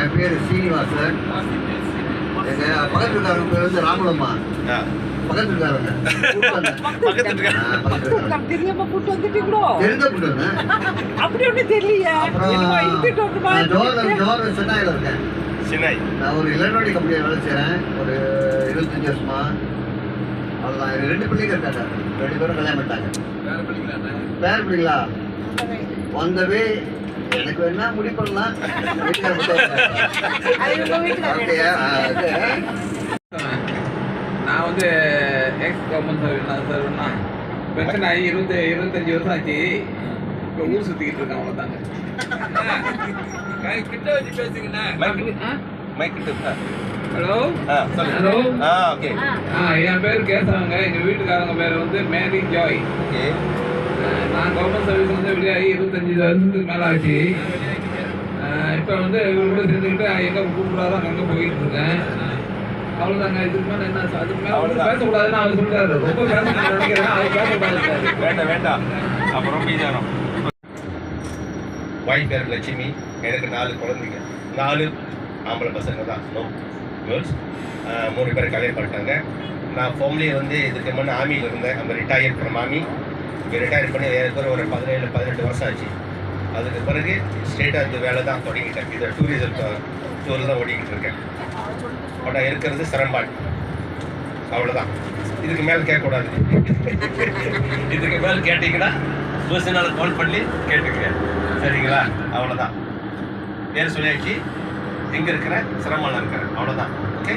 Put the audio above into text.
என் பேர் சீனிவாசன். எங்கள் பக்கத்துக்காரங்க பேர் வந்து ராமலம்மா. பக்கத்துக்காரங்க தெரியாம கூட்டு வந்துட்டீங்களோ? தெரிஞ்ச கூட்டுங்க. அப்படி ஒன்றும் தெரியலையே. ஜோர் சென்னையில் இருக்கேன். நான் ஒரு எலக்ட்ரானிக் கம்பெனியில் வேலை செய்கிறேன். ஒரு 25 வருஷமா. அவ்வளோதான். எனக்கு 2 பிள்ளைங்க இருக்காங்க. 2 பேரும் கல்யாணம் பண்ணிட்டாங்க. பேர் பிள்ளைங்களா வந்தவே எனக்கு வேணா முடி பண்ணலாம். நான் வந்து எக்ஸ் கவர்மெண்ட் சர்வீஸ்னா பிரச்சனை ஆகி 25 வருஷம் ஆச்சு. இப்போ ஊர் சுற்றிக்கிட்டு இருக்கேன். அவ்வளோதாங்க. கிட்ட வச்சு பேசுங்கண்ணா. Hello hello. ஓகே. என் பேர் கேசவங்க. எங்கள் வீட்டுக்காரங்க பேர் வந்து மேரி ஜாய். ஓகே. நான் கவர்மெண்ட் சர்வீஸ் வந்து வெளியாகி 25 வருஷத்துக்கு மேலே ஆச்சு. இப்போ வந்து இவர் கூட சேர்ந்துக்கிட்டு எங்கே கூப்பிடாரோ அங்கே போயிட்டு இருக்கேன். அவ்வளோதாங்க. இதுக்கு மேலே என்ன? அதுக்கு மேலே பேசக்கூடாதுன்னு அவர் சொல்றாரு. ரொம்ப பேச நினைக்கிறேன். அவர் பேசக்கூடாது. வேண்டாம். அப்புறம் பீஜானம். ஒய்ஃப் பேர் லட்சுமி. எனக்கு 4 குழந்தைங்க. 4 ஆம்பளை பசங்க தான். No girls. 3 பேர் கல்யாணம் பண்ணிட்டாங்க. நான் ஃபேமிலி வந்து இதுக்கு முன்னே ஆர்மியில் இருந்தேன். அந்த ரிட்டையர் ஃப்ரம் ஆர்மி. இங்கே ரிட்டையர் பண்ணி வேறு ஒரு 17-18 வருஷம் ஆச்சு. அதுக்கு பிறகு ஸ்டேட்டாக இந்த வேலை தான் தொடங்கிட்டேன். இதை டூரிசம் டூரில் தான் ஓடிக்கிட்டு இருக்கேன். ஆனால் இருக்கிறது சிரம்பாடு. அவ்வளோதான். இதுக்கு மேலே கேட்கக்கூடாது. இதுக்கு மேலே கேட்டிங்கன்னா பர்சனல் கால் பண்ணி கேட்டுக்க. சரிங்களா? அவ்வளோதான். பேர் சொல்லியாச்சு. எங்கே இருக்கிறேன்? சிரமம்லாம் இருக்கிறேன். அவ்வளோதான். ஓகே.